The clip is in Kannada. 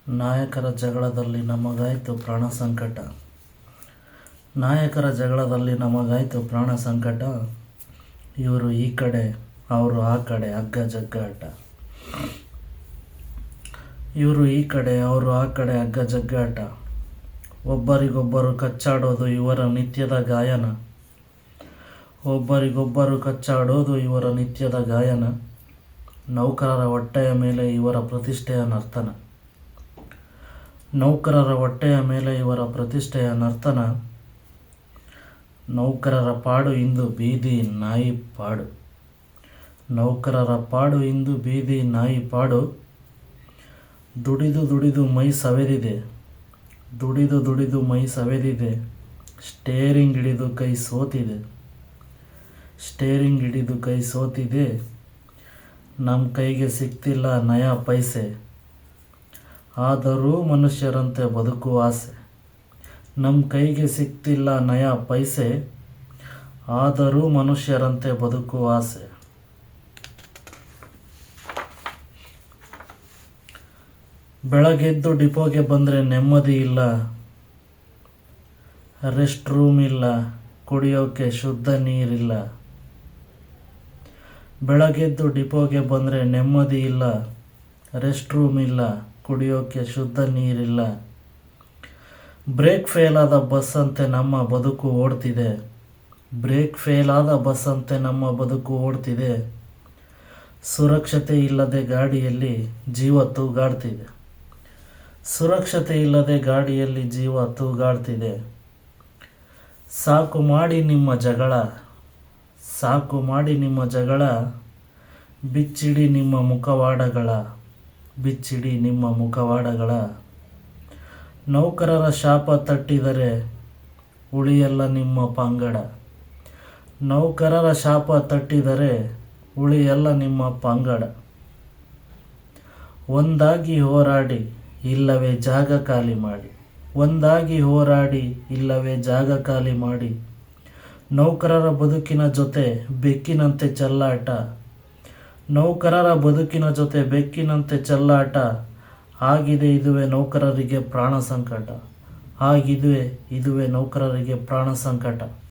ನಾಯಕರ ಜಗಳದಲ್ಲಿ ನಮಗಾಯ್ತು ಪ್ರಾಣ ಸಂಕಟ. ನಾಯಕರ ಜಗಳದಲ್ಲಿ ನಮಗಾಯ್ತು ಪ್ರಾಣ ಸಂಕಟ. ಇವರು ಈ ಕಡೆ ಅವರು ಆ ಕಡೆ ಹಗ್ಗ ಜಗ್ಗಾಟ. ಇವರು ಈ ಕಡೆ ಅವರು ಆ ಕಡೆ ಹಗ್ಗ ಜಗ್ಗಾಟ. ಒಬ್ಬರಿಗೊಬ್ಬರು ಕಚ್ಚಾಡೋದು ಇವರ ನಿತ್ಯದ ಗಾಯನ. ಒಬ್ಬರಿಗೊಬ್ಬರು ಕಚ್ಚಾಡೋದು ಇವರ ನಿತ್ಯದ ಗಾಯನ. ನೌಕರರ ಹೊಟ್ಟೆಯ ಮೇಲೆ ಇವರ ಪ್ರತಿಷ್ಠೆಯ ನರ್ತನ. ನೌಕರರ ಹೊಟ್ಟೆಯ ಮೇಲೆ ಇವರ ಪ್ರತಿಷ್ಠೆಯ ನರ್ತನ. ನೌಕರರ ಪಾಡು ಇಂದು ಬೀದಿ ನಾಯಿ ಪಾಡು. ನೌಕರರ ಪಾಡು ಇಂದು ಬೀದಿ ನಾಯಿ ಪಾಡು. ದುಡಿದು ದುಡಿದು ಮೈ ಸವೆದಿದೆ. ದುಡಿದು ದುಡಿದು ಮೈ ಸವೆದಿದೆ. ಸ್ಟೇರಿಂಗ್ ಹಿಡಿದು ಕೈ ಸೋತಿದೆ. ಸ್ಟೇರಿಂಗ್ ಹಿಡಿದು ಕೈ ಸೋತಿದೆ. ನಮ್ಮ ಕೈಗೆ ಸಿಗ್ತಿಲ್ಲ ನಯಾ ಪೈಸೆ. ಆದರೂ ಮನುಷ್ಯರಂತೆ ಬದುಕುವ ಆಸೆ. ನಮ್ಮ ಕೈಗೆ ಸಿಗ್ತಿಲ್ಲ ನಯಾ ಪೈಸೆ. ಆದರೂ ಮನುಷ್ಯರಂತೆ ಬದುಕುವ ಆಸೆ. ಬೆಳಗೆದ್ದು ಡಿಪೋಗೆ ಬಂದರೆ ನೆಮ್ಮದಿ ಇಲ್ಲ. ರೆಸ್ಟ್ ರೂಮ್ ಇಲ್ಲ. ಕುಡಿಯೋಕೆ ಶುದ್ಧ ನೀರಿಲ್ಲ. ಬೆಳಗೆದ್ದು ಡಿಪೋಗೆ ಬಂದರೆ ನೆಮ್ಮದಿ ಇಲ್ಲ. ರೆಸ್ಟ್ ರೂಮ್ ಇಲ್ಲ. ಕುಡಿಯೋಕೆ ಶುದ್ಧ ನೀರಿಲ್ಲ. ಬ್ರೇಕ್ ಫೇಲ್ ಆದ ಬಸ್ ಅಂತೆ ನಮ್ಮ ಬದುಕು ಓಡ್ತಿದೆ. ಬ್ರೇಕ್ ಫೇಲ್ ಆದ ಬಸ್ ಅಂತೆ ನಮ್ಮ ಬದುಕು ಓಡ್ತಿದೆ. ಸುರಕ್ಷತೆ ಇಲ್ಲದೆ ಗಾಡಿಯಲ್ಲಿ ಜೀವ ತೂಗಾಡ್ತಿದೆ. ಸುರಕ್ಷತೆ ಇಲ್ಲದೆ ಗಾಡಿಯಲ್ಲಿ ಜೀವ ತೂಗಾಡ್ತಿದೆ. ಸಾಕು ಮಾಡಿ ನಿಮ್ಮ ಜಗಳ. ಸಾಕು ಮಾಡಿ ನಿಮ್ಮ ಜಗಳ. ಬಿಚ್ಚಿಡಿ ನಿಮ್ಮ ಮುಖವಾಡಗಳ. ಬಿಚ್ಚಿಡಿ ನಿಮ್ಮ ಮುಖವಾಡಗಳ. ನೌಕರರ ಶಾಪ ತಟ್ಟಿದರೆ ಉಳಿಯಲ್ಲ ನಿಮ್ಮ ಪಂಗಡ. ನೌಕರರ ಶಾಪ ತಟ್ಟಿದರೆ ಉಳಿಯಲ್ಲ ನಿಮ್ಮ ಪಂಗಡ. ಒಂದಾಗಿ ಹೋರಾಡಿ ಇಲ್ಲವೇ ಜಾಗ ಖಾಲಿ ಮಾಡಿ. ಒಂದಾಗಿ ಹೋರಾಡಿ ಇಲ್ಲವೇ ಜಾಗ ಖಾಲಿ ಮಾಡಿ. ನೌಕರರ ಬದುಕಿನ ಜೊತೆ ಬೆಕ್ಕಿನಂತೆ ಚೆಲ್ಲಾಟ. ನೌಕರರ ಬದುಕಿನ ಜೊತೆ ಬೆಕ್ಕಿನಂತೆ ಚೆಲ್ಲಾಟ. ಆಗಿದೆ ಇದುವೇ ನೌಕರರಿಗೆ ಪ್ರಾಣ ಸಂಕಟ. ಆಗಿದೆ ಇದುವೇ ನೌಕರರಿಗೆ ಪ್ರಾಣ ಸಂಕಟ.